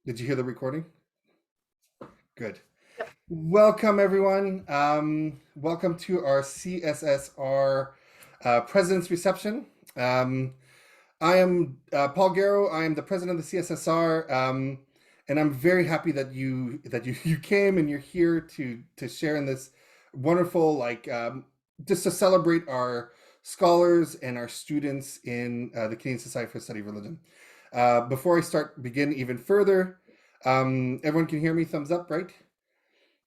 Did you hear the recording? Good. Yep. Welcome, everyone. Welcome to our CSSR President's Reception. I am Paul Gareau. I am the president of the CSSR, and I'm very happy that you came and you're here to share in this wonderful just to celebrate our scholars and our students in the Canadian Society for the Study of Religion. Before I begin even further, everyone can hear me? Thumbs up, right?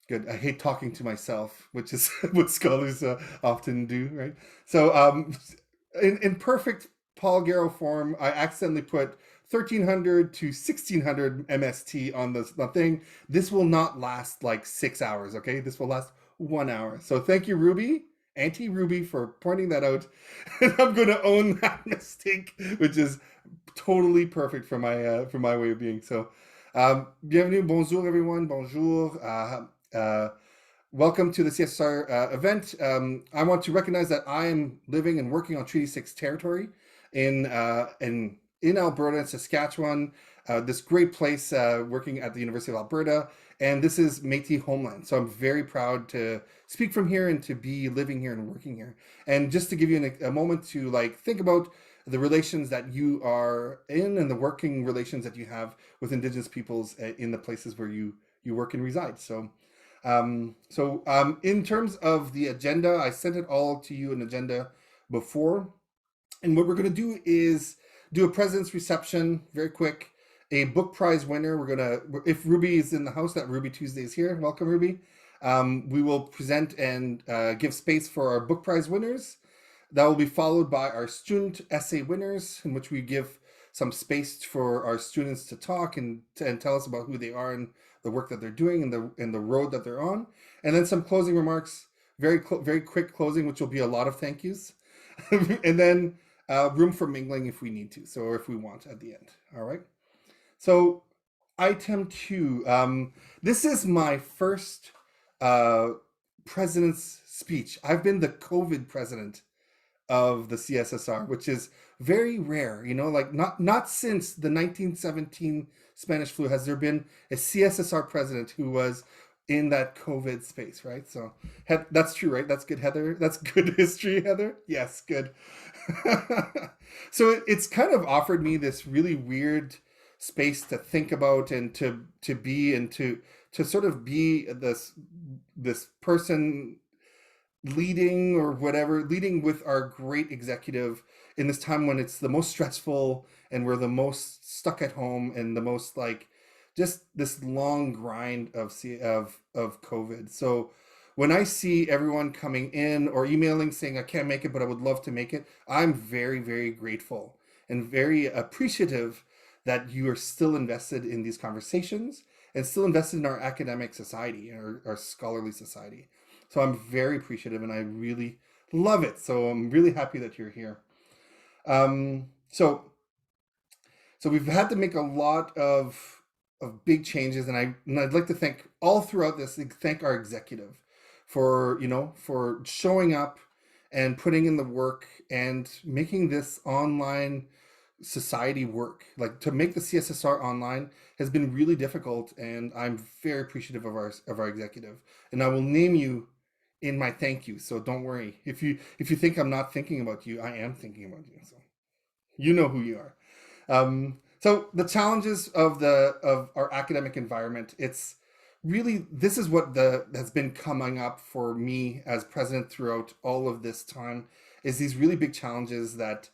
Good. I hate talking to myself, which is what scholars often do, right? So, in perfect Paul Gareau form, I accidentally put 1300 to 1600 MST on the thing. This will not last like 6 hours, okay? This will last 1 hour. So thank you, Ruby, Auntie Ruby, for pointing that out. And I'm going to own that mistake, which is totally perfect for my way of being. So, bienvenue, bonjour, everyone, bonjour. Welcome to the CSSR event. I want to recognize that I am living and working on Treaty 6 territory in Alberta and Saskatchewan, this great place working at the University of Alberta, and this is Métis homeland. So I'm very proud to speak from here and to be living here and working here. And just to give you a moment to think about the relations that you are in and the working relations that you have with Indigenous peoples in the places where you work and reside. So in terms of the agenda, I sent it all to you an agenda before. And what we're going to do is do a president's reception, very quick, a book prize winner. We're going to, if Ruby is in the house, that Ruby Tuesday is here. Welcome, Ruby. We will present and give space for our book prize winners. That will be followed by our student essay winners, in which we give some space for our students to talk and tell us about who they are and the work that they're doing and the road that they're on. And then some closing remarks, very quick closing, which will be a lot of thank yous. And then room for mingling if we need to, so or if we want at the end. All right. So item 2. This is my first president's speech. I've been the COVID president of the CSSR, which is very rare. Not since the 1917 Spanish flu has there been a CSSR president who was in that COVID space, right? So that's true, right? That's good, Heather. That's good history, Heather. Yes, good. So it's kind of offered me this really weird space to think about and to be and to sort of be this person leading or whatever, leading with our great executive in this time when it's the most stressful and we're the most stuck at home and the most just this long grind of COVID. So when I see everyone coming in or emailing saying I can't make it but I would love to make it, I'm very, very grateful and very appreciative that you are still invested in these conversations and still invested in our academic society, our scholarly society. So I'm very appreciative and I really love it. So I'm really happy that you're here. So we've had to make a lot of big changes, and I'd like to thank all throughout this, thank our executive for showing up and putting in the work and making this online society work. To make the CSSR online has been really difficult, and I'm very appreciative of our executive. And I will name you in my thank you. So don't worry. If you think I'm not thinking about you, I am thinking about you. So you know who you are. So the challenges of our academic environment, it's really, this is what has been coming up for me as president throughout all of this time, is these really big challenges that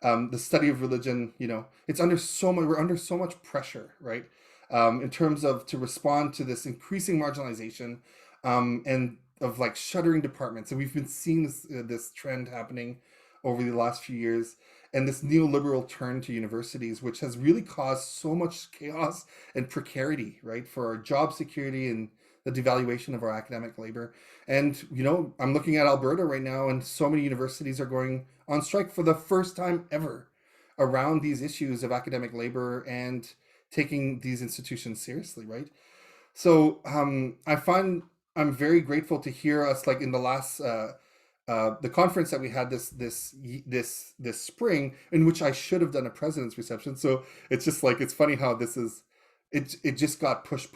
the study of religion, we're under so much pressure, right? In terms of to respond to this increasing marginalization and of shuttering departments. And we've been seeing this trend happening over the last few years, and this neoliberal turn to universities, which has really caused so much chaos and precarity, right, for our job security and the devaluation of our academic labor. And I'm looking at Alberta right now, and so many universities are going on strike for the first time ever around these issues of academic labor and taking these institutions seriously, right? So I find I'm very grateful to hear us in the last the conference that we had this spring, in which I should have done a president's reception. So it's just it's funny how this is it just got push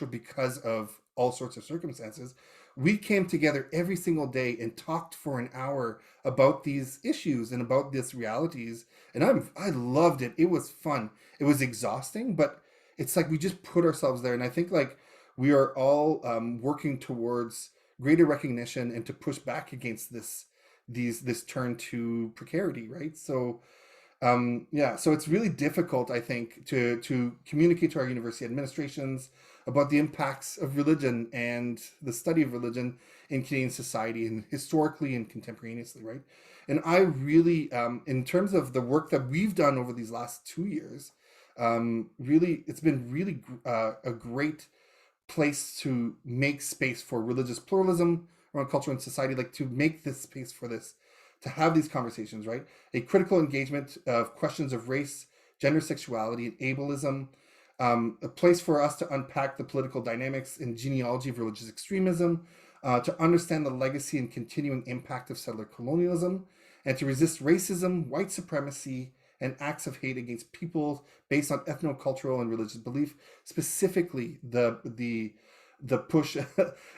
because of all sorts of circumstances. We came together every single day and talked for an hour about these issues and about these realities, and I loved it. It was fun. It was exhausting, but it's like we just put ourselves there, and I think like we are all working towards greater recognition and to push back against this turn to precarity, right? So yeah, so it's really difficult, I think, to communicate to our university administrations about the impacts of religion and the study of religion in Canadian society and historically and contemporaneously, right? And I really, in terms of the work that we've done over these last 2 years, really, it's been really a great place to make space for religious pluralism around culture and society, like to make this space for this, to have these conversations, right? A critical engagement of questions of race, gender, sexuality, and ableism, a place for us to unpack the political dynamics and genealogy of religious extremism, to understand the legacy and continuing impact of settler colonialism, and to resist racism, white supremacy, and acts of hate against people based on ethnocultural and religious belief, specifically the push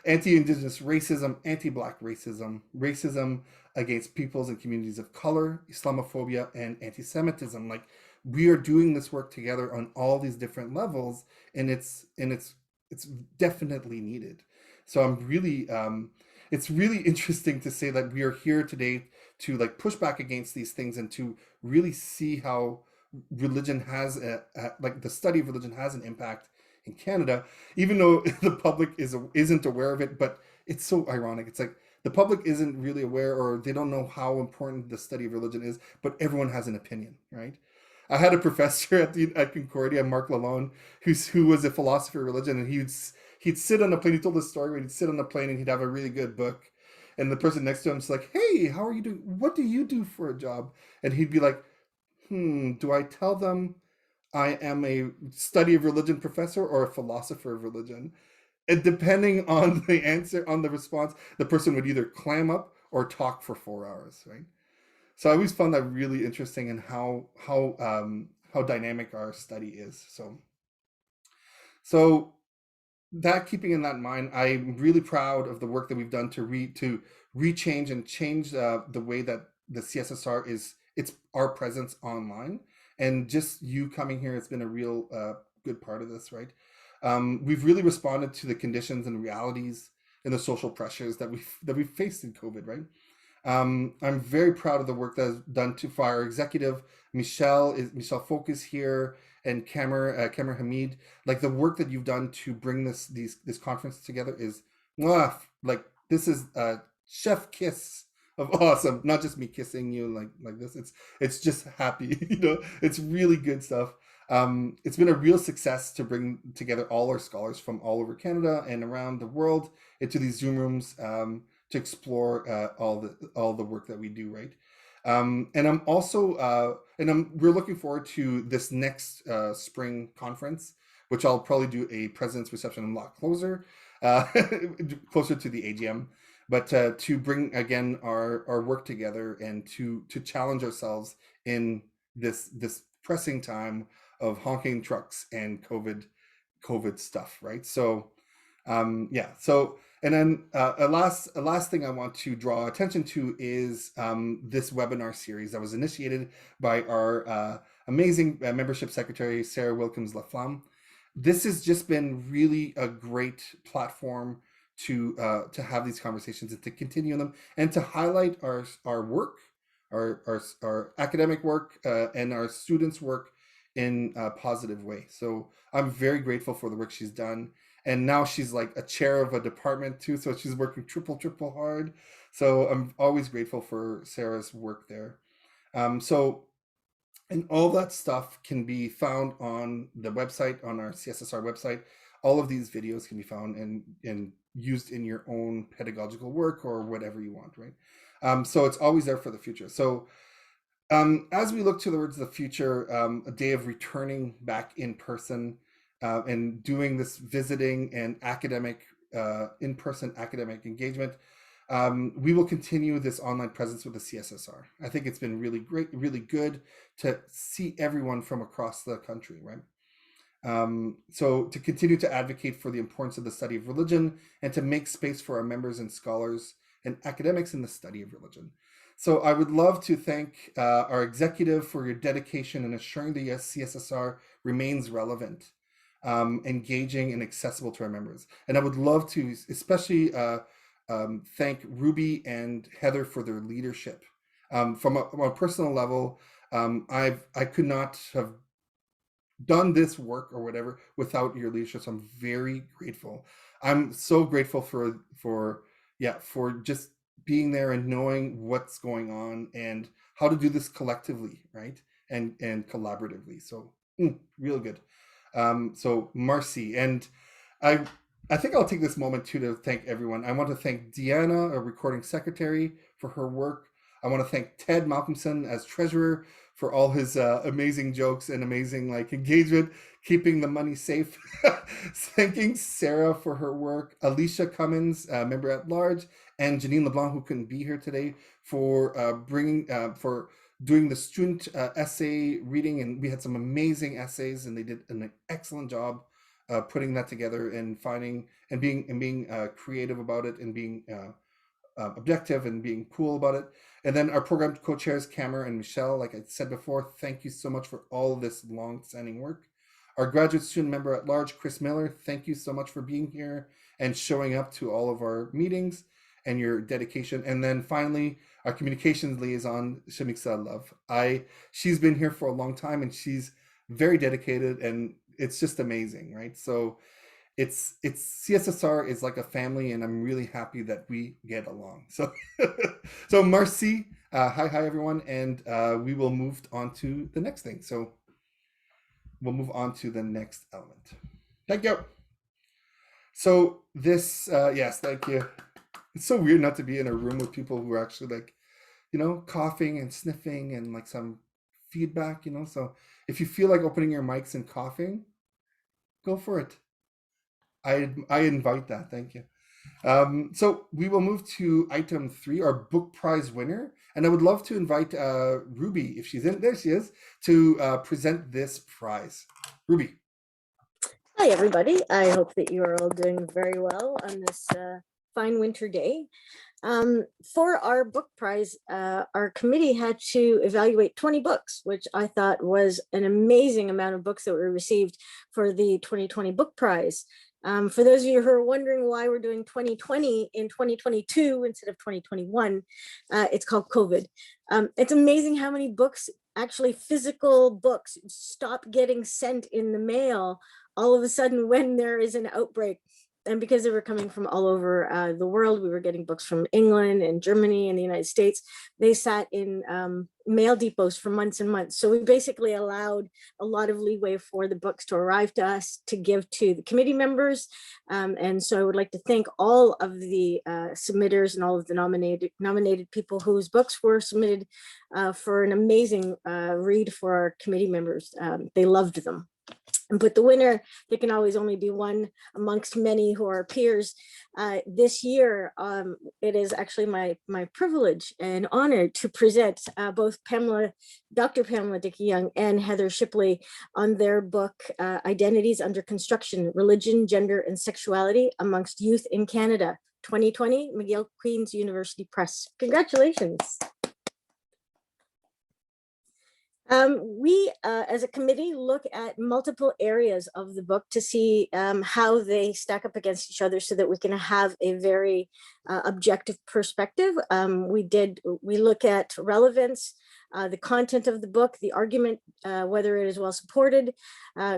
anti-indigenous racism, anti-black racism, racism against peoples and communities of color, Islamophobia, and anti-Semitism. Like we are doing this work together on all these different levels, and it's definitely needed. So I'm really it's really interesting to say that we are here today to like push back against these things and to really see how religion has like the study of religion has an impact in Canada, even though the public isn't aware of it. But it's so ironic. It's like the public isn't really aware, or they don't know how important the study of religion is, but everyone has an opinion, right? I had a professor at Concordia, Mark Lalonde, who was a philosopher of religion, and he'd sit on a plane. He told this story where he'd sit on a plane and he'd have a really good book, and the person next to him's like, "Hey, how are you doing? What do you do for a job?" And he'd be like, do I tell them I am a study of religion professor or a philosopher of religion?" And depending on the answer, on the response, the person would either clam up or talk for 4 hours, right? So I always found that really interesting in how dynamic our study is. So that, keeping in that in mind, I'm really proud of the work that we've done to rechange and change the way that the CSSR is, it's our presence online, and just you coming here has been a real good part of this, right? We've really responded to the conditions and realities and the social pressures that we've faced in COVID, right? I'm very proud of the work that is done for our executive. Michelle Folk is here, and Kamer Hamid. Like the work that you've done to bring this conference together is like this is a chef kiss of awesome. Not just me kissing you like this. It's just happy. It's really good stuff. It's been a real success to bring together all our scholars from all over Canada and around the world into these Zoom rooms. To explore all the work that we do, right? And I'm also we're looking forward to this next spring conference, which I'll probably do a president's reception a lot closer, closer to the AGM, but to bring again our work together and to challenge ourselves in this pressing time of honking trucks and COVID stuff, right? So yeah. So, and then a last thing I want to draw attention to is this webinar series that was initiated by our amazing membership secretary, Sarah Wilkins Laflamme. This has just been really a great platform to have these conversations and to continue them and to highlight our work, our academic work and our students' work in a positive way. So I'm very grateful for the work she's done. And now she's like a chair of a department too, so she's working triple hard. So I'm always grateful for Sarah's work there. And all that stuff can be found on the website, on our CSSR website. All of these videos can be found and used in your own pedagogical work or whatever you want, right? So it's always there for the future. So as we look towards the future, a day of returning back in person, and doing this visiting and academic in-person academic engagement, we will continue this online presence with the CSSR. I think it's been really great, really good to see everyone from across the country, right? So to continue to advocate for the importance of the study of religion and to make space for our members and scholars and academics in the study of religion. So I would love to thank our executive for your dedication in ensuring the CSSR remains relevant, engaging, and accessible to our members. And I would love to especially thank Ruby and Heather for their leadership. From a personal level, I could not have done this work or whatever without your leadership. So I'm very grateful. I'm so grateful for just being there and knowing what's going on and how to do this collectively, right? And collaboratively. So real good. So Marcy, and I think I'll take this moment too to thank everyone. I want to thank Deanna, our recording secretary, for her work. I want to thank Ted Malcolmson as treasurer for all his amazing jokes and amazing engagement, keeping the money safe. Thanking Sarah for her work, Alicia Cummins, member at large, and Janine LeBlanc, who couldn't be here today, for for doing the student essay reading, and we had some amazing essays, and they did an excellent job putting that together and finding and being creative about it and being objective and being cool about it. And then our program co-chairs, Cameron and Michelle, like I said before, thank you so much for all of this long-standing work. Our graduate student member at large, Chris Miller, thank you so much for being here and showing up to all of our meetings and your dedication. And then finally, our communications liaison, Shamiksa Love. She's been here for a long time and she's very dedicated, and it's just amazing, right? So it's CSSR is like a family, and I'm really happy that we get along. So so Marcy, hi everyone, and we will move on to the next thing. So we'll move on to the next element. Thank you. So this yes, thank you. It's so weird not to be in a room with people who are actually coughing and sniffing and some feedback, so if you feel like opening your mics and coughing, go for it. I invite that. Thank you. So we will move to item 3, our book prize winner. And I would love to invite Ruby, if she's in there, she is, to present this prize. Ruby. Hi, everybody. I hope that you are all doing very well on this fine winter day. For our book prize, our committee had to evaluate 20 books, which I thought was an amazing amount of books that were received for the 2020 book prize. For those of you who are wondering why we're doing 2020 in 2022 instead of 2021, it's called COVID. It's amazing how many books, actually physical books, stop getting sent in the mail all of a sudden when there is an outbreak. And because they were coming from all over the world, we were getting books from England and Germany and the United States. They sat in mail depots for months and months. So we basically allowed a lot of leeway for the books to arrive to us to give to the committee members. And so I would like to thank all of the submitters and all of the nominated people whose books were submitted for an amazing read for our committee members. They loved them. But the winner, there can always only be one amongst many who are peers. This year, it is actually my privilege and honor to present both Dr. Pamela Dickey-Young and Heather Shipley on their book, Identities Under Construction, Religion, Gender, and Sexuality Amongst Youth in Canada, 2020, McGill Queen's University Press. Congratulations. We, as a committee, look at multiple areas of the book to see how they stack up against each other so that we can have a very objective perspective. We look at relevance, the content of the book, the argument, whether it is well supported,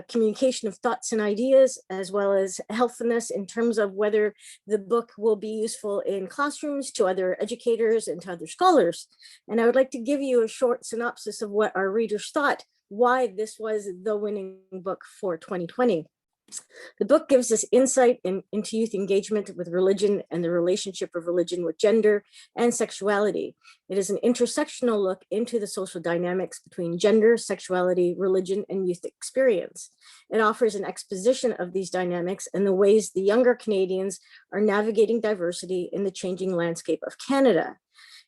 communication of thoughts and ideas, as well as healthfulness in terms of whether the book will be useful in classrooms, to other educators, and to other scholars. And I would like to give you a short synopsis of what our readers thought, why this was the winning book for 2020. The book gives us insight into youth engagement with religion and the relationship of religion with gender and sexuality. It is an intersectional look into the social dynamics between gender, sexuality, religion, and youth experience. It offers an exposition of these dynamics and the ways the younger Canadians are navigating diversity in the changing landscape of Canada.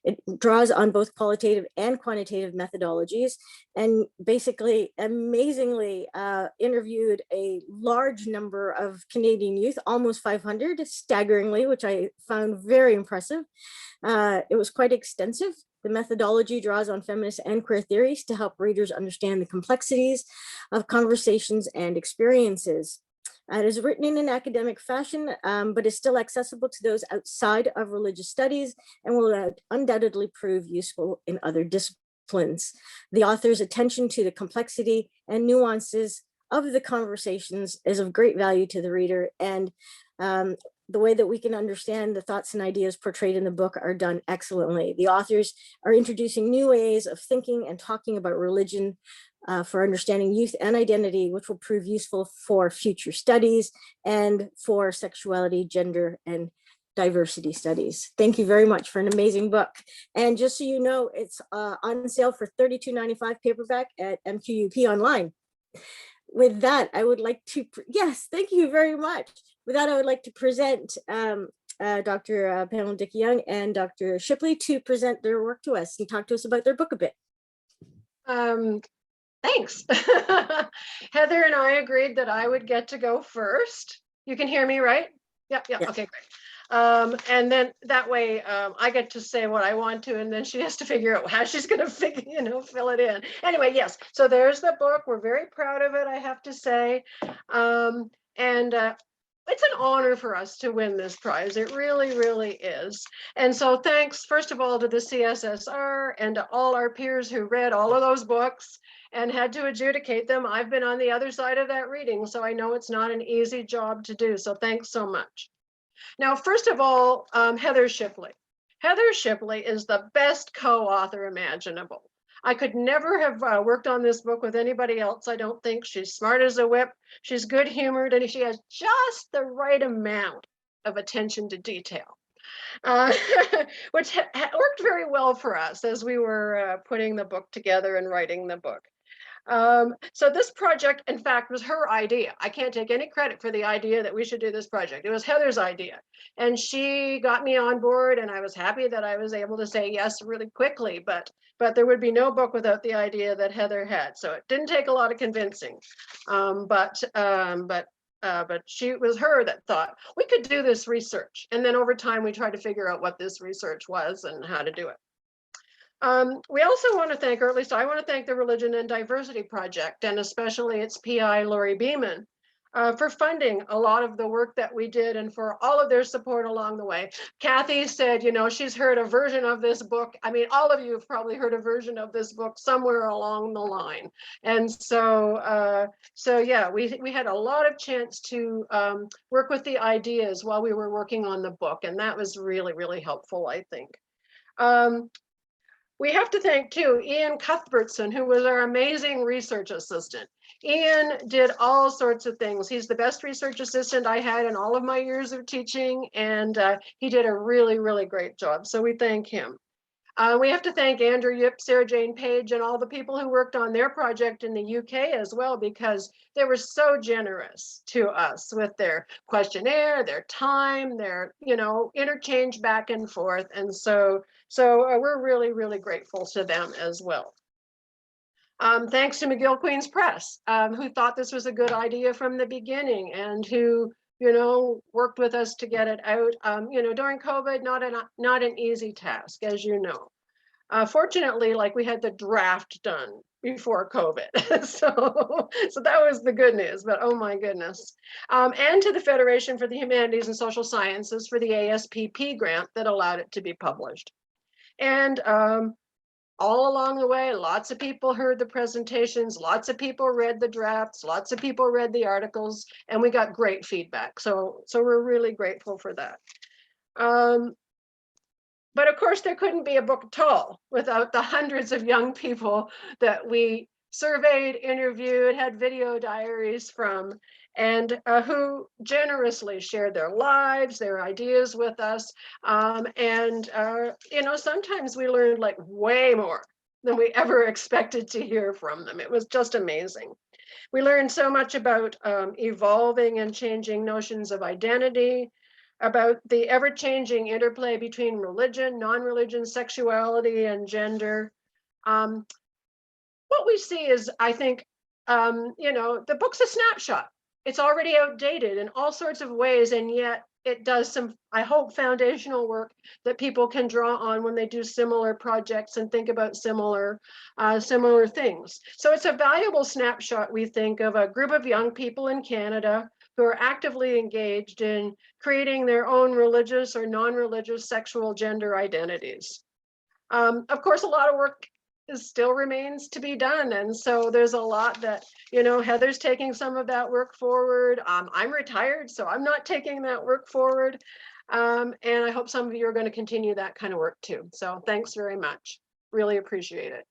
It draws on both qualitative and quantitative methodologies, and basically amazingly interviewed a large number of Canadian youth, almost 500, staggeringly, which I found very impressive. It was quite extensive. The methodology draws on feminist and queer theories to help readers understand the complexities of conversations and experiences. It is written in an academic fashion, but is still accessible to those outside of religious studies and will undoubtedly prove useful in other disciplines. The author's attention to the complexity and nuances of the conversations is of great value to the reader, and the way that we can understand the thoughts and ideas portrayed in the book are done excellently. The authors are introducing new ways of thinking and talking about religion for understanding youth and identity, which will prove useful for future studies and for sexuality, gender, and diversity studies. Thank you very much for an amazing book. And just so you know, it's on sale for $32.95 paperback at MQUP online. With that, I would like to, yes, thank you very much. With that, I would like to present Dr. Pamela Dickey-Young and Dr. Shipley to present their work to us and talk to us about their book a bit. Thanks. Heather and I agreed that I would get to go first. You can hear me, right? Yep. Yes. Okay, great. And then that way I get to say what I want to, and then she has to figure out how she's going to fill it in. Anyway, yes. So there's the book. We're very proud of it, I have to say. It's an honor for us to win this prize. It really, really is. And so thanks, first of all, to the CSSR and to all our peers who read all of those books and had to adjudicate them. I've been on the other side of that reading, so I know it's not an easy job to do. So thanks so much. Now, first of all, Heather Shipley. Heather Shipley is the best co-author imaginable. I could never have worked on this book with anybody else, I don't think. She's smart as a whip, she's good humored, and she has just the right amount of attention to detail, which worked very well for us as we were putting the book together and writing the book. So this project, in fact, was her idea. I can't take any credit for the idea that we should do this project. It was Heather's idea. And she got me on board, and I was happy that I was able to say yes really quickly, but there would be no book without the idea that Heather had. So it didn't take a lot of convincing. But it was her that thought we could do this research. And then over time, we tried to figure out what this research was and how to do it. We also want to thank, or at least I want to thank, the Religion and Diversity Project, and especially its PI, Lori Beeman, for funding a lot of the work that we did and for all of their support along the way. Kathy said, she's heard a version of this book. I mean, all of you have probably heard a version of this book somewhere along the line. And so yeah, we had a lot of chance to work with the ideas while we were working on the book. And that was really, really helpful, I think. We have to thank, too, Ian Cuthbertson, who was our amazing research assistant. Ian did all sorts of things. He's the best research assistant I had in all of my years of teaching, and he did a really, really great job. So we thank him. We have to thank Andrew Yip, Sarah Jane Page, and all the people who worked on their project in the UK as well, because they were so generous to us with their questionnaire, their time, their interchange back and forth. And so we're really, really grateful to them as well. Thanks to McGill Queen's Press, who thought this was a good idea from the beginning and who worked with us to get it out. During COVID, not an easy task, as you know. Fortunately, we had the draft done before COVID, so that was the good news. But oh my goodness! And to the Federation for the Humanities and Social Sciences for the ASPP grant that allowed it to be published. And all along the way, lots of people heard the presentations, lots of people read the drafts, lots of people read the articles, and we got great feedback. So we're really grateful for that. But of course, there couldn't be a book at all without the hundreds of young people that we surveyed, interviewed, had video diaries from, and who generously shared their lives, their ideas with us. Sometimes we learned way more than we ever expected to hear from them. It was just amazing. We learned so much about evolving and changing notions of identity, about the ever-changing interplay between religion, non-religion, sexuality, and gender. What we see is, I think, the book's a snapshot. It's already outdated in all sorts of ways, and yet it does some, I hope, foundational work that people can draw on when they do similar projects and think about similar things. So it's a valuable snapshot, we think, of a group of young people in Canada who are actively engaged in creating their own religious or non-religious sexual gender identities. Of course, a lot of work still remains to be done. And so there's a lot that, Heather's taking some of that work forward. I'm retired, so I'm not taking that work forward. And I hope some of you are going to continue that kind of work too. So thanks very much. Really appreciate it.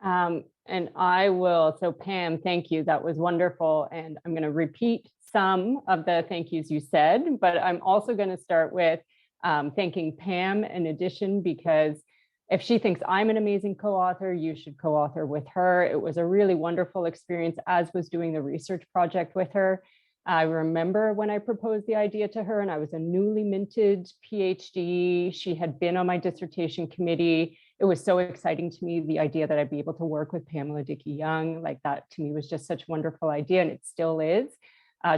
And I will, so Pam, thank you. That was wonderful. And I'm going to repeat some of the thank yous you said, but I'm also going to start with thanking Pam in addition, because if she thinks I'm an amazing co-author, you should co-author with her. It was a really wonderful experience, as was doing the research project with her. I remember when I proposed the idea to her, and I was a newly minted PhD. She had been on my dissertation committee. It was so exciting to me, the idea that I'd be able to work with Pamela Dickey-Young. Like, that to me was just such a wonderful idea, and it still is.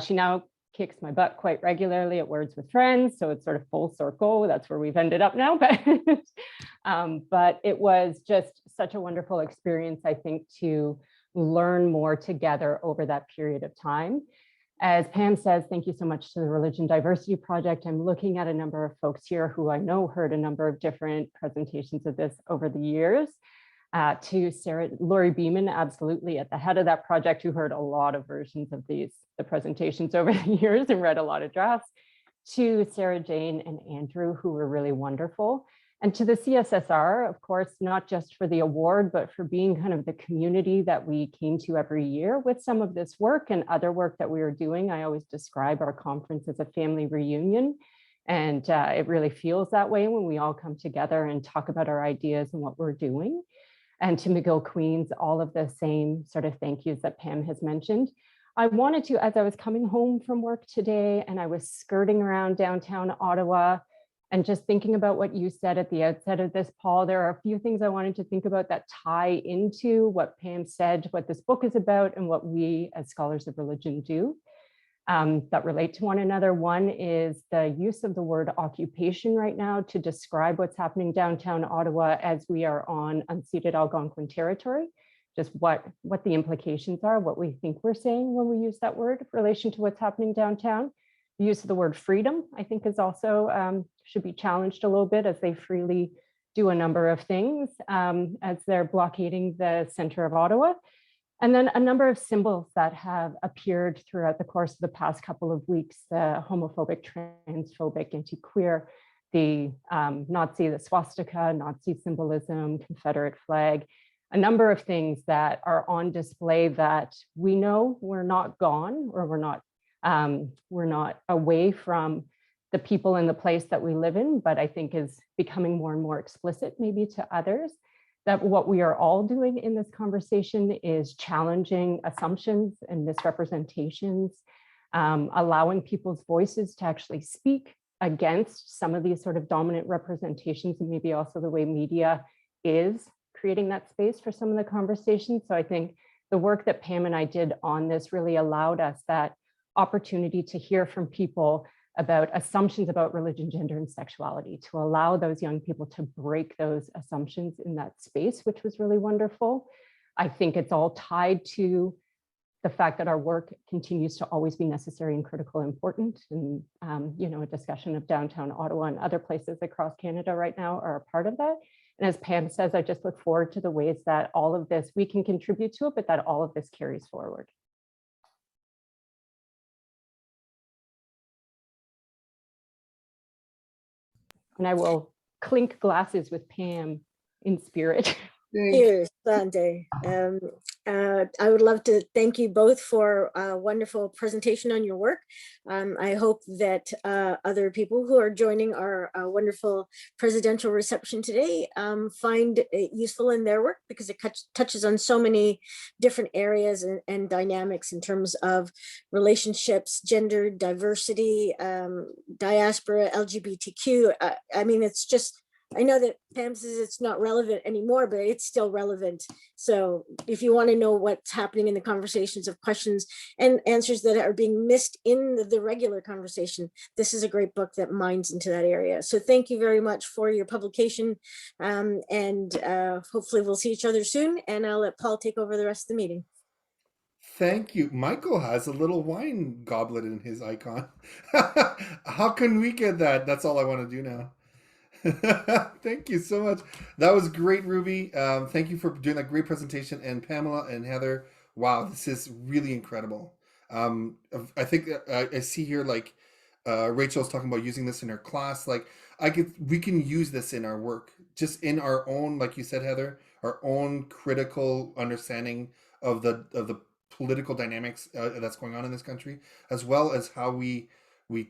She now kicks my butt quite regularly at Words with Friends, so it's sort of full circle. That's where we've ended up now. But it was just such a wonderful experience, I think, to learn more together over that period of time. As Pam says, thank you so much to the Religion Diversity Project. I'm looking at a number of folks here who I know heard a number of different presentations of this over the years. To Sarah, Lori Beeman, absolutely at the head of that project, who heard a lot of versions of the presentations over the years and read a lot of drafts. To Sarah Jane and Andrew, who were really wonderful. And to the CSSR, of course, not just for the award, but for being kind of the community that we came to every year with some of this work and other work that we were doing. I always describe our conference as a family reunion. And it really feels that way when we all come together and talk about our ideas and what we're doing. And to McGill Queens, all of the same sort of thank yous that Pam has mentioned. I wanted to, as I was coming home from work today and I was skirting around downtown Ottawa and just thinking about what you said at the outset of this, Paul, there are a few things I wanted to think about that tie into what Pam said, what this book is about, and what we as scholars of religion do that relate to one another. One is the use of the word occupation right now to describe what's happening downtown Ottawa as we are on unceded Algonquin territory, just what the implications are, what we think we're saying when we use that word in relation to what's happening downtown. The use of the word freedom, I think, is also should be challenged a little bit, as they freely do a number of things as they're blockading the center of Ottawa. And then a number of symbols that have appeared throughout the course of the past couple of weeks: the homophobic, transphobic, anti-queer, the Nazi, the swastika, Nazi symbolism, Confederate flag, a number of things that are on display that we know we're not gone, or we're not away from the people and the place that we live in, but I think is becoming more and more explicit maybe to others, that what we are all doing in this conversation is challenging assumptions and misrepresentations, allowing people's voices to actually speak against some of these sort of dominant representations, and maybe also the way media is creating that space for some of the conversations. So I think the work that Pam and I did on this really allowed us that opportunity to hear from people about assumptions about religion, gender, and sexuality, to allow those young people to break those assumptions in that space, which was really wonderful. I think it's all tied to the fact that our work continues to always be necessary and critical and important. And a discussion of downtown Ottawa and other places across Canada right now are a part of that. And as Pam says, I just look forward to the ways that all of this, we can contribute to it, but that all of this carries forward. And I will clink glasses with Pam in spirit. Cheers, Sandy. I would love to thank you both for a wonderful presentation on your work. I hope that other people who are joining our wonderful presidential reception today find it useful in their work, because it touches on so many different areas and dynamics in terms of relationships, gender, diversity, diaspora, LGBTQ. I mean, it's just, I know that Pam says it's not relevant anymore, but it's still relevant. So if you want to know what's happening in the conversations of questions and answers that are being missed in the regular conversation, this is a great book that mines into that area. So thank you very much for your publication, and hopefully we'll see each other soon, and I'll let Paul take over the rest of the meeting. Thank you. Michael has a little wine goblet in his icon. How can we get that? That's all I want to do now. Thank you so much. That was great, Ruby. Thank you for doing that great presentation. And Pamela and Heather, wow, this is really incredible. I think I see here, like, Rachel's talking about using this in her class. Like, we can use this in our work, just in our own, like you said, Heather, our own critical understanding of the political dynamics that's going on in this country, as well as how we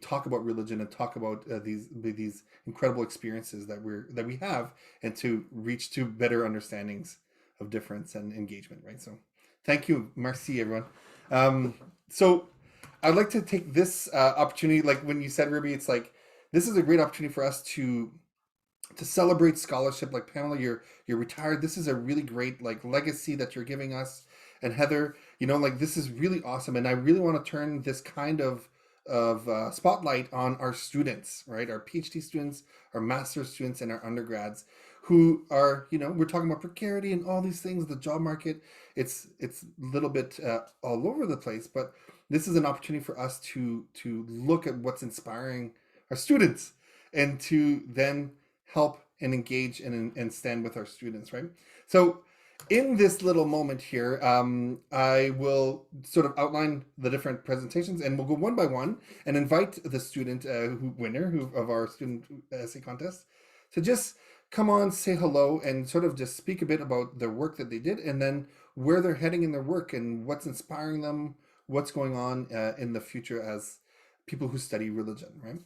talk about religion and talk about these incredible experiences that we have, and to reach to better understandings of difference and engagement, right? So thank you. Merci, everyone. So I'd like to take this opportunity, like when you said, Ruby, it's like, this is a great opportunity for us to celebrate scholarship. Like, Pamela, you're retired. This is a really great, like, legacy that you're giving us. And Heather, you know, like, this is really awesome. And I really want to turn this kind of spotlight on our students, right? Our PhD students, our master's students, and our undergrads, who are, you know, we're talking about precarity and all these things, the job market. It's a little bit all over the place, but this is an opportunity for us to look at what's inspiring our students, and to then help and engage and stand with our students, right? So in this little moment here, I will sort of outline the different presentations, and we'll go one by one and invite the student winner of our student essay contest to just come on, say hello, and sort of just speak a bit about the work that they did, and then where they're heading in their work and what's inspiring them, what's going on in the future as people who study religion, right?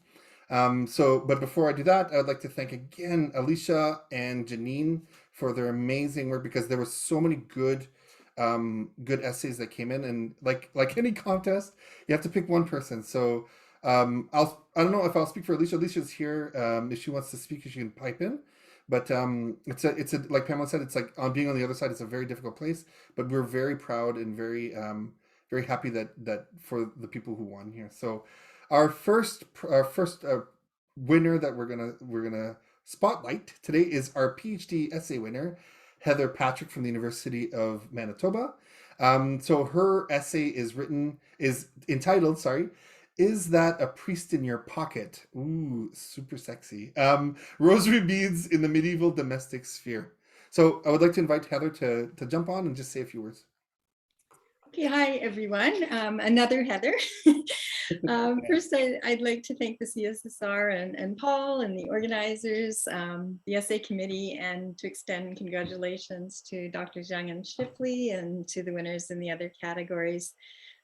But before I do that, I would like to thank again Alicia and Janine for their amazing work, because there were so many good essays that came in, and like any contest, you have to pick one person. So I don't know if I'll speak for Alicia. Alicia's here. If she wants to speak, she can pipe in. But it's a like Pamela said, it's like being on the other side. It's a very difficult place, but we're very proud and very happy that for the people who won here. So our first winner that we're gonna spotlight today is our PhD essay winner, Heather Patrick from the University of Manitoba. So her essay is entitled, "Is That a Priest in Your Pocket?" Ooh, super sexy. Rosary beads in the medieval domestic sphere. So I would like to invite Heather to jump on and just say a few words. Okay, hi everyone. Another Heather. First, I'd like to thank the CSSR and Paul and the organizers, the essay committee, and to extend congratulations to Dr. Zhang and Shipley, and to the winners in the other categories,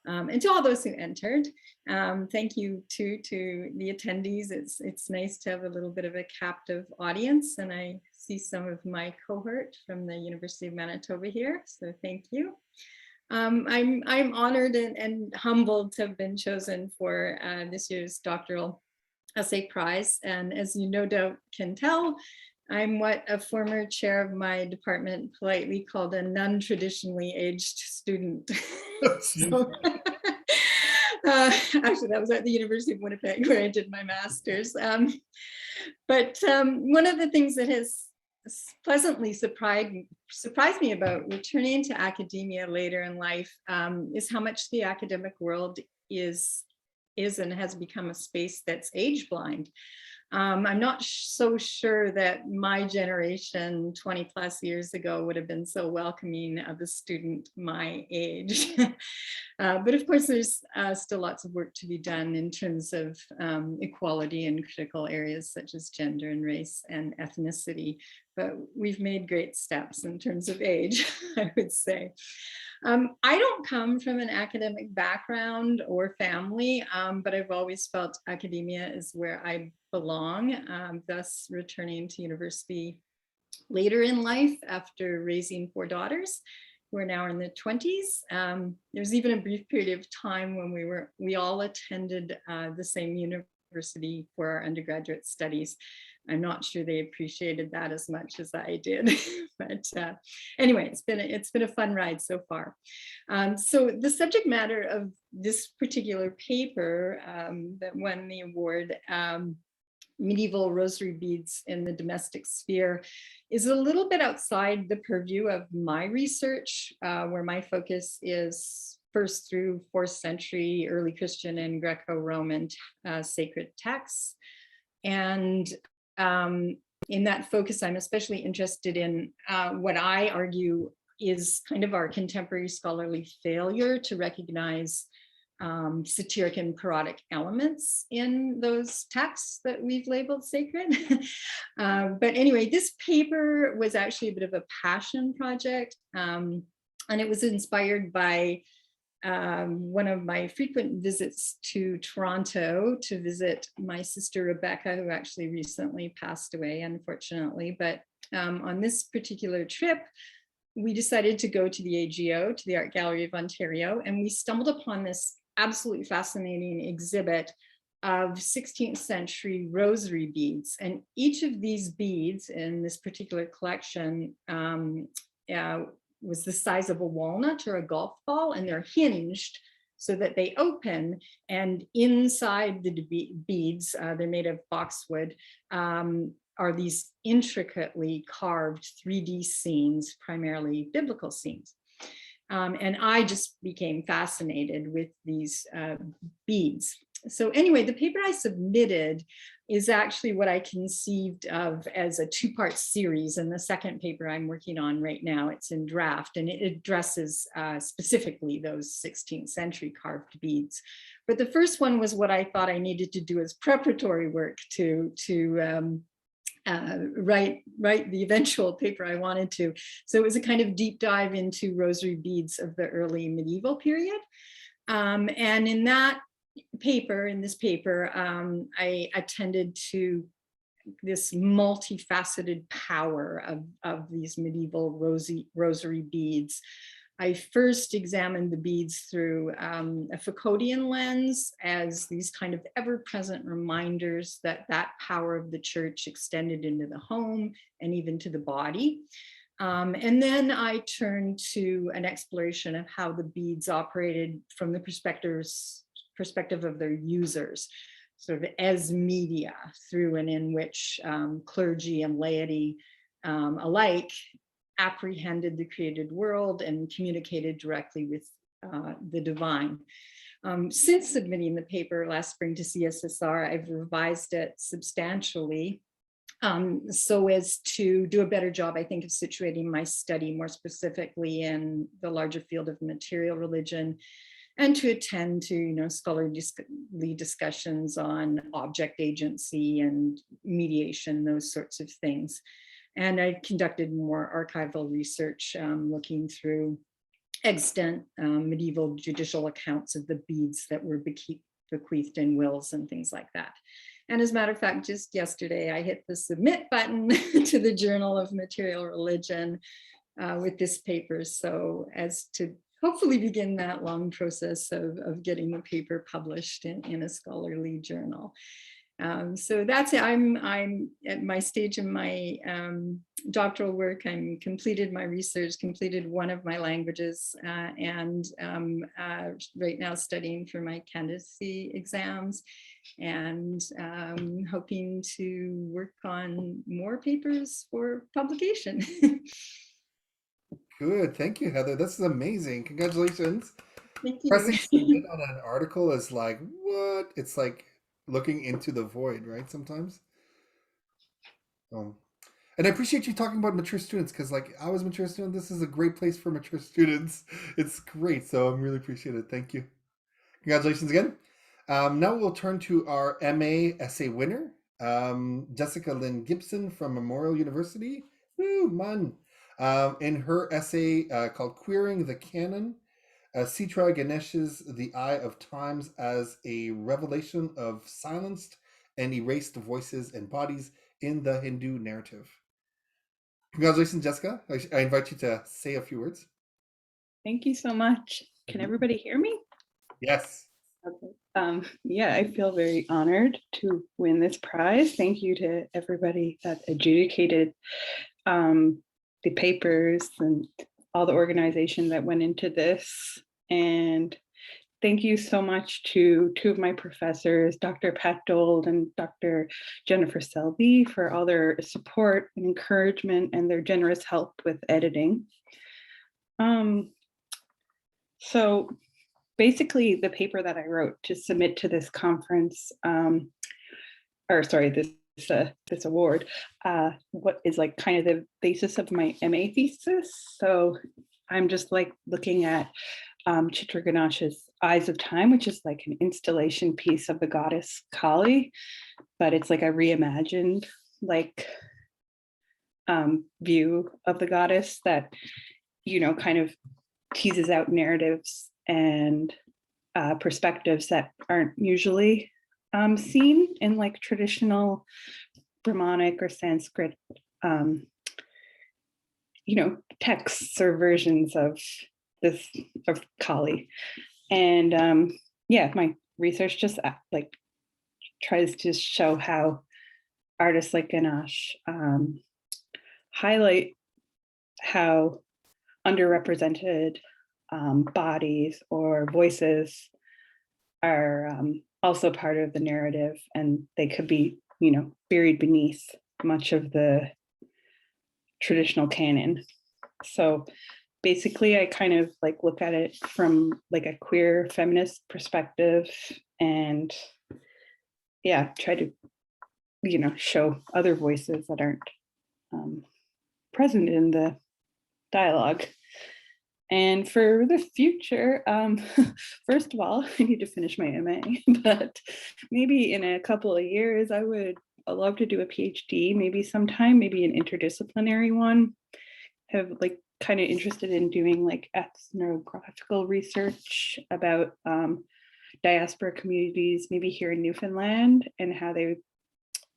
and to all those who entered. Thank you too to the attendees. It's nice to have a little bit of a captive audience, and I see some of my cohort from the University of Manitoba here, so thank you. I'm honored and humbled to have been chosen for this year's doctoral essay prize. And as you no doubt can tell, I'm what a former chair of my department politely called a non-traditionally aged student. So, actually, that was at the University of Winnipeg where I did my master's. But one of the things that has pleasantly surprised me about returning to academia later in life is how much the academic world is and has become a space that's age blind. I'm not so sure that my generation 20 plus years ago would have been so welcoming of a student my age. But of course, there's still lots of work to be done in terms of equality in critical areas such as gender and race and ethnicity. But we've made great steps in terms of age, I would say. I don't come from an academic background or family, but I've always felt academia is where I belong, thus returning to university later in life after raising 4 daughters who are now in their 20s. There's even a brief period of time when we all attended the same university for our undergraduate studies. I'm not sure they appreciated that as much as I did, but anyway, it's been a fun ride so far. So the subject matter of this particular paper that won the award, Medieval Rosary Beads in the Domestic Sphere, is a little bit outside the purview of my research, where my focus is first through 4th century early Christian and Greco-Roman sacred texts. And in that focus, I'm especially interested in what I argue is kind of our contemporary scholarly failure to recognize satiric and parodic elements in those texts that we've labeled sacred. But anyway, this paper was actually a bit of a passion project, and it was inspired by one of my frequent visits to Toronto to visit my sister Rebecca, who actually recently passed away, unfortunately. But on this particular trip, we decided to go to the AGO, to the Art Gallery of Ontario, and we stumbled upon this absolutely fascinating exhibit of 16th century rosary beads. And each of these beads in this particular collection was the size of a walnut or a golf ball, and they're hinged so that they open, and inside the beads, they're made of boxwood, are these intricately carved 3D scenes, primarily biblical scenes. And I just became fascinated with these beads. So anyway, the paper I submitted is actually what I conceived of as a 2-part series. And the second paper I'm working on right now, it's in draft, and it addresses specifically those 16th century carved beads. But the first one was what I thought I needed to do as preparatory work to write the eventual paper I wanted to. So it was a kind of deep dive into rosary beads of the early medieval period. And in this paper, I attended to this multifaceted power of these medieval rosary beads. I first examined the beads through a Foucauldian lens as these kind of ever-present reminders that power of the church extended into the home and even to the body. And then I turned to an exploration of how the beads operated from the perspective of their users, sort of as media through and in which clergy and laity alike apprehended the created world and communicated directly with the divine. Since submitting the paper last spring to CSSR, I've revised it substantially so as to do a better job, I think, of situating my study more specifically in the larger field of material religion, and to attend to scholarly discussions on object agency and mediation, those sorts of things. And I conducted more archival research looking through extant medieval judicial accounts of the beads that were bequeathed in wills and things like that. And as a matter of fact, just yesterday, I hit the submit button to the Journal of Material Religion with this paper, so as to hopefully begin that long process of getting the paper published in a scholarly journal. So that's it. I'm at my stage in my doctoral work. I'm completed my research, completed one of my languages, and right now studying for my candidacy exams, and hoping to work on more papers for publication. Good. Thank you, Heather. This is amazing. Congratulations. Thank you. Pressing submit on an article is like, what? It's like looking into the void, right? Sometimes. And I appreciate you talking about mature students, because like I was a mature student. This is a great place for mature students. It's great. So I'm really appreciate it. Thank you. Congratulations again. Now we'll turn to our MA essay winner, Jessica Lynn Gibson from Memorial University. Woo, Munn. In her essay called Queering the Canon, Citra Ganesh's The Eye of Times as a Revelation of Silenced and Erased Voices and Bodies in the Hindu Narrative. Congratulations, Jessica. I invite you to say a few words. Thank you so much. Can everybody hear me? Yes. Okay. Yeah, I feel very honored to win this prize. Thank you to everybody that adjudicated the papers and all the organization that went into this. And thank you so much to two of my professors, Dr. Pat Dold and Dr. Jennifer Selby, for all their support and encouragement and their generous help with editing. So basically the paper that I wrote to submit to this conference, this award, what is like kind of the basis of my MA thesis. So I'm just like looking at Chitra Ganesh's Eyes of Time, which is like an installation piece of the goddess Kali, but it's like a reimagined like view of the goddess that, you know, kind of teases out narratives and perspectives that aren't usually seen in like traditional Brahmanic or Sanskrit, you know, texts or versions of this of Kali. And yeah, my research just like tries to show how artists like Ganesh highlight how underrepresented bodies or voices are also part of the narrative, and they could be, you know, buried beneath much of the traditional canon. So basically I kind of like look at it from like a queer feminist perspective, and yeah, try to, you know, show other voices that aren't present in the dialogue. And for the future, first of all, I need to finish my MA, but maybe in a couple of years, I would love to do a PhD, maybe sometime, maybe an interdisciplinary one. Have like kind of interested in doing like ethnographical research about diaspora communities, maybe here in Newfoundland, and how they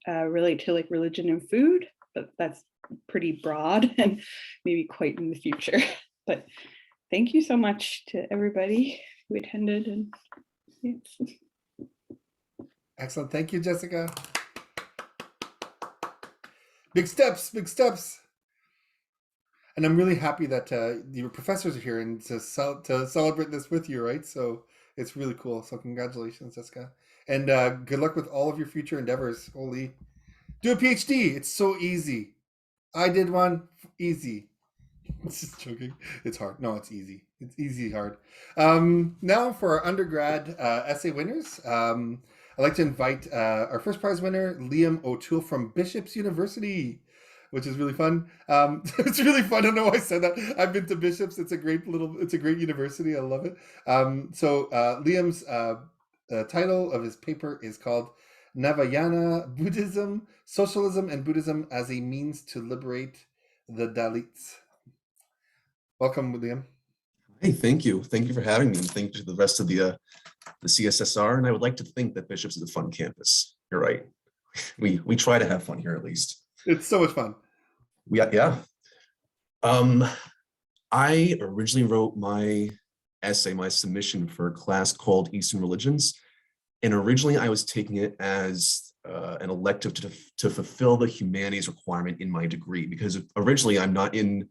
relate to like religion and food, but that's pretty broad and maybe quite in the future. But thank you so much to everybody who attended. And yes. Excellent. Thank you, Jessica. Big steps, big steps. And I'm really happy that your professors are here and to celebrate this with you, right? So it's really cool. So congratulations, Jessica. And good luck with all of your future endeavors. Holy, do a PhD. It's so easy. I did one. Easy. Just joking. It's hard. No, it's easy. It's easy hard. Now for our undergrad essay winners. I'd like to invite our first prize winner, Liam O'Toole from Bishop's University, which is really fun. It's really fun. I don't know why I said that. I've been to Bishop's. It's a great university. I love it. So Liam's title of his paper is called Navajana Buddhism, Socialism and Buddhism as a Means to Liberate the Dalits. Welcome, Liam. Hey, thank you. Thank you for having me, and thank you to the rest of the CSSR. And I would like to think that Bishop's is a fun campus. You're right. We try to have fun here, at least. It's so much fun. Yeah. I originally wrote my essay, my submission for a class called Eastern Religions. And originally I was taking it as an elective to fulfill the humanities requirement in my degree, because originally I'm not in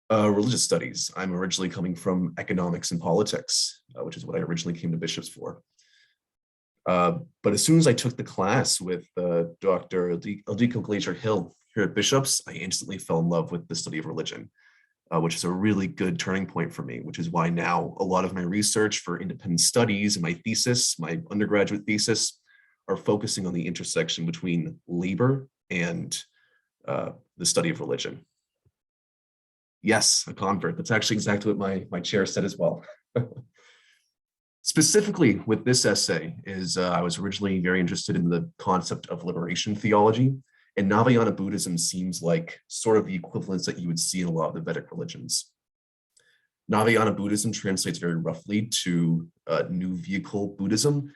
religious studies. I'm originally coming from economics and politics, which is what I originally came to Bishop's for. But as soon as I took the class with Dr. Ildiko Glazer-Hill here at Bishop's, I instantly fell in love with the study of religion, which is a really good turning point for me, which is why now a lot of my research for independent studies and my thesis, my undergraduate thesis, are focusing on the intersection between labor and the study of religion. Yes, a convert. That's actually exactly what my chair said as well. Specifically with this essay is I was originally very interested in the concept of liberation theology, and Navajana Buddhism seems like sort of the equivalents that you would see in a lot of the Vedic religions. Navajana Buddhism translates very roughly to New Vehicle Buddhism,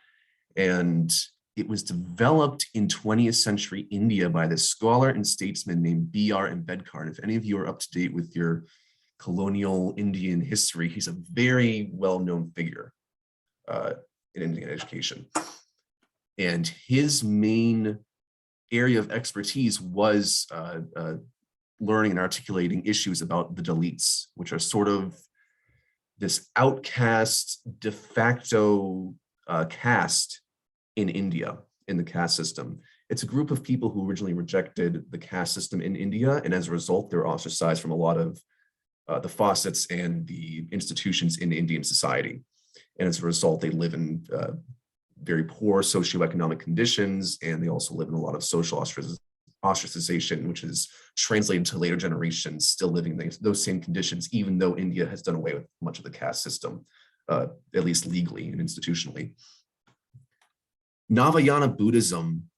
and it was developed in 20th century India by this scholar and statesman named B.R. Ambedkar. And if any of you are up to date with your colonial Indian history, he's a very well-known figure in Indian education. And his main area of expertise was learning and articulating issues about the Dalits, which are sort of this outcast de facto caste in India, in the caste system. It's a group of people who originally rejected the caste system in India, and as a result, they're ostracized from a lot of the faucets and the institutions in Indian society. And as a result, they live in very poor socioeconomic conditions, and they also live in a lot of social ostracization, which is translated to later generations still living those same conditions, even though India has done away with much of the caste system, at least legally and institutionally. Navajana Buddhism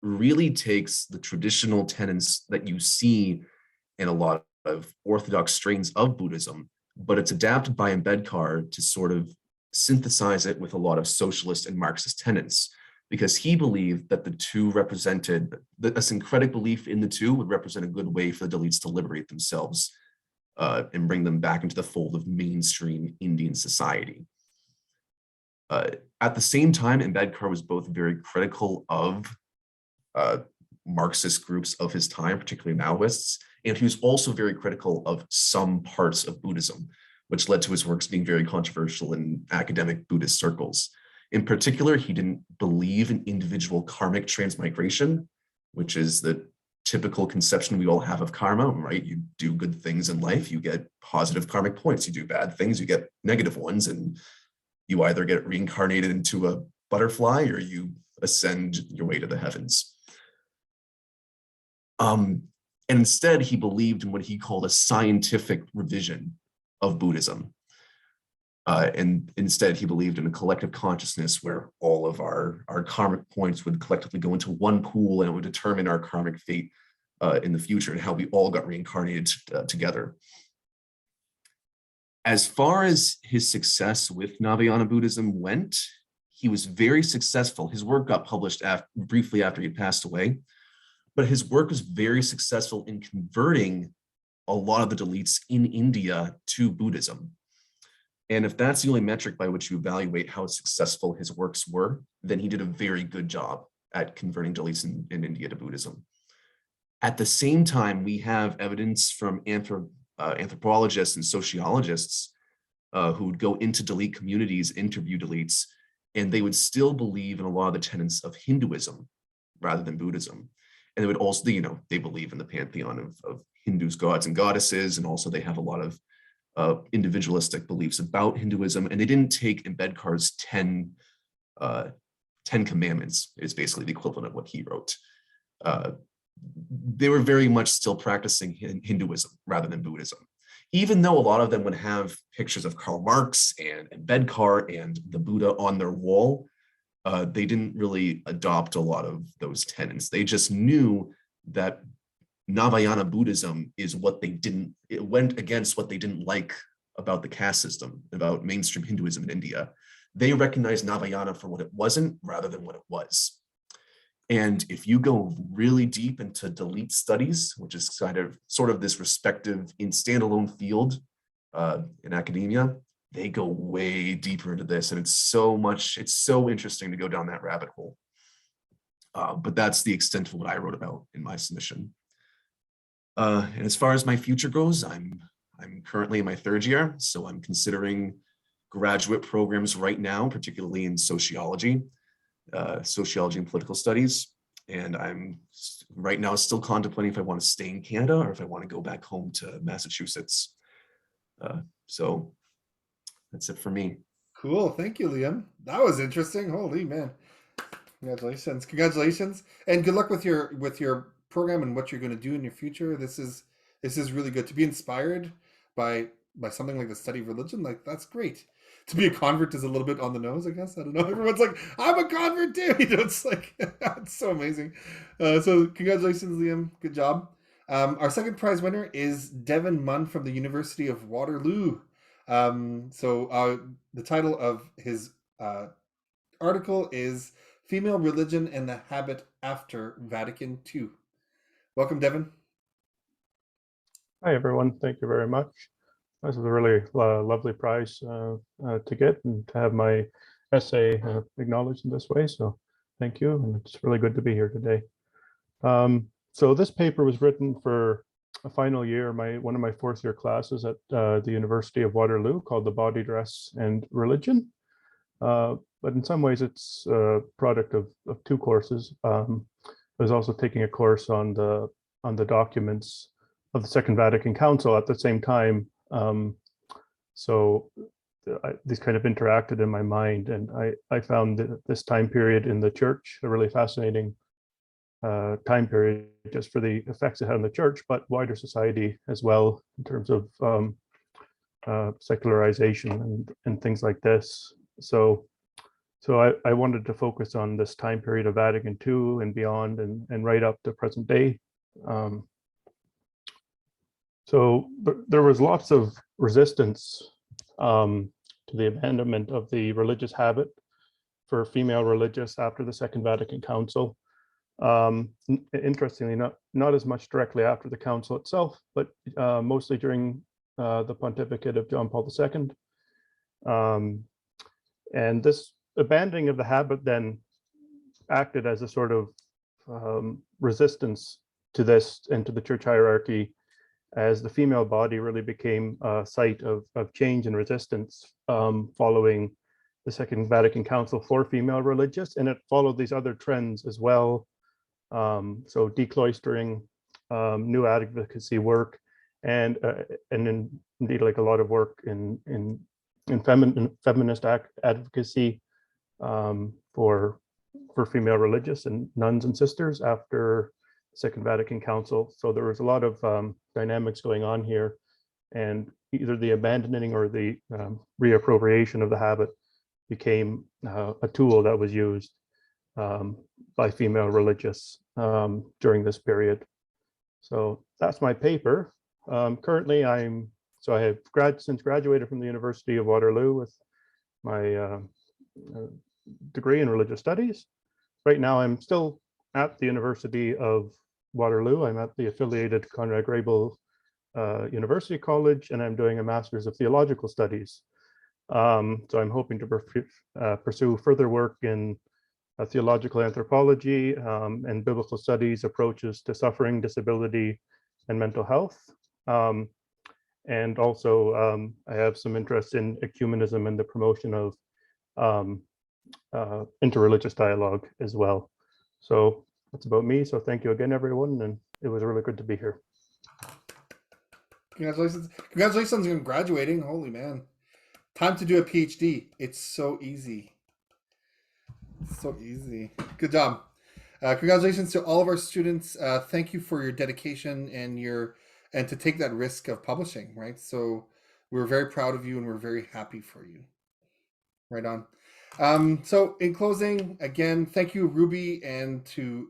really takes the traditional tenets that you see in a lot of orthodox strains of Buddhism, but it's adapted by Ambedkar to sort of synthesize it with a lot of socialist and Marxist tenets, because he believed that the two represented, a syncretic belief in the two would represent a good way for the Dalits to liberate themselves and bring them back into the fold of mainstream Indian society. At the same time, Ambedkar was both very critical of Marxist groups of his time, particularly Maoists, and he was also very critical of some parts of Buddhism, which led to his works being very controversial in academic Buddhist circles. In particular, he didn't believe in individual karmic transmigration, which is the typical conception we all have of karma, right? You do good things in life, you get positive karmic points. You do bad things, you get negative ones, and you either get reincarnated into a butterfly or you ascend your way to the heavens. And instead, he believed in what he called a scientific revision of Buddhism. And instead, he believed in a collective consciousness where all of our karmic points would collectively go into one pool, and it would determine our karmic fate in the future and how we all got reincarnated together. As far as his success with Navajana Buddhism went, he was very successful. His work got published briefly after he passed away, but his work was very successful in converting a lot of the Dalits in India to Buddhism. And if that's the only metric by which you evaluate how successful his works were, then he did a very good job at converting Dalits in India to Buddhism. At the same time, we have evidence from anthropologists and sociologists who would go into Dalit communities, interview Dalits, and they would still believe in a lot of the tenets of Hinduism rather than Buddhism. And they would also, they believe in the pantheon of Hindus, gods and goddesses, and also they have a lot of individualistic beliefs about Hinduism, and they didn't take Ambedkar's 10 commandments, is basically the equivalent of what he wrote. They were very much still practicing Hinduism rather than Buddhism, even though a lot of them would have pictures of Karl Marx and Ambedkar and the Buddha on their wall. They didn't really adopt a lot of those tenets. They just knew that Navajana Buddhism is it went against what they didn't like about the caste system, about mainstream Hinduism in India. They recognized Navajana for what it wasn't rather than what it was. And if you go really deep into Dalit studies, which is sort of this respective in standalone field in academia, they go way deeper into this. And it's so interesting to go down that rabbit hole. But that's the extent of what I wrote about in my submission. And as far as my future goes, I'm currently in my third year, so I'm considering graduate programs right now, particularly in sociology and political studies. And I'm right now still contemplating if I want to stay in Canada or if I want to go back home to Massachusetts. So that's it for me. Cool. Thank you, Liam. That was interesting. Holy man. Congratulations. And good luck with your program and what you're going to do in your future. This is really good. To be inspired by something like the study of religion, like that's great. To be a convert is a little bit on the nose, I guess. I don't know. Everyone's like, I'm a convert too. You know, it's like, it's so amazing. So congratulations, Liam. Good job. Our second prize winner is Devin Munn from the University of Waterloo. The title of his article is Female Religion and the Habit After Vatican II. Welcome, Devin. Hi, everyone. Thank you very much. This is a really lovely prize to get and to have my essay acknowledged in this way. So thank you. And it's really good to be here today. So this paper was written for a final year, one of my fourth year classes at the University of Waterloo called The Body, Dress, and Religion. But in some ways, it's a product of two courses. I was also taking a course on the documents of the Second Vatican Council at the same time. These kind of interacted in my mind, and I found this time period in the church a really fascinating time period, just for the effects it had on the church, but wider society as well, in terms of secularization and things like this. So I wanted to focus on this time period of Vatican II and beyond, and right up to present day. So there was lots of resistance to the abandonment of the religious habit for female religious after the Second Vatican Council. Interestingly, not as much directly after the council itself, but mostly during the pontificate of John Paul II. And this abandoning of the habit then acted as a sort of resistance to this and to the church hierarchy, as the female body really became a site of change and resistance following the Second Vatican Council for female religious, and it followed these other trends as well. So decloistering, new advocacy work, and indeed like a lot of work in feminist advocacy for female religious and nuns and sisters after Second Vatican Council. So there was a lot of dynamics going on here, and either the abandoning or the reappropriation of the habit became a tool that was used by female religious during this period. So that's my paper. Currently, I have since graduated from the University of Waterloo with my degree in religious studies. Right now, I'm still at the University of Waterloo. I'm at the affiliated Conrad Grebel University College, and I'm doing a Master's of Theological Studies. So I'm hoping to pursue further work in theological anthropology and biblical studies approaches to suffering, disability, and mental health. And also I have some interest in ecumenism and the promotion of interreligious dialogue as well. So that's about me. So thank you again, everyone. And it was really good to be here. Congratulations. Congratulations on graduating. Holy man. Time to do a PhD. It's so easy. So easy. Good job. Congratulations to all of our students. Thank you for your dedication and to take that risk of publishing, right? So we're very proud of you and we're very happy for you. Right on. So in closing, again, thank you, Ruby, and to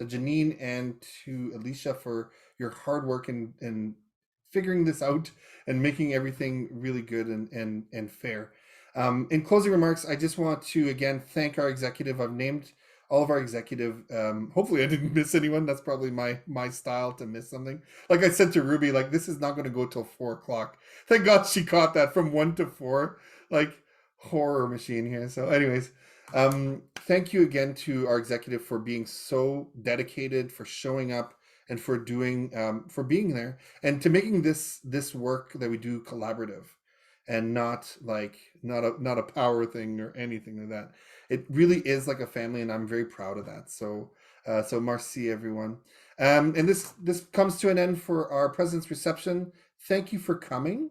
Janine and to Alicia for your hard work in figuring this out and making everything really good and fair. In closing remarks, I just want to again thank our executive. I've named all of our executive. Hopefully I didn't miss anyone. That's probably my style, to miss something. Like I said to Ruby, like this is not going to go till 4 o'clock. Thank God she caught that from 1 to 4. Like horror machine here. So anyways, thank you again to our executive for being so dedicated, for showing up, and for doing for being there, and to making this work that we do collaborative and not a power thing or anything like that. It really is like a family, and I'm very proud of that. So merci everyone. And this comes to an end for our president's reception. Thank you for coming.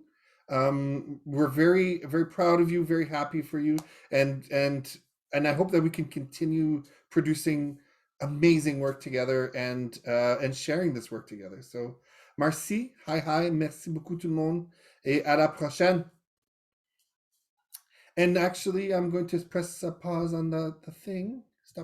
We're very, very proud of you, very happy for you, and I hope that we can continue producing amazing work together and sharing this work together. So, merci, hi, merci beaucoup tout le monde, et à la prochaine. And actually, I'm going to press a pause on the thing.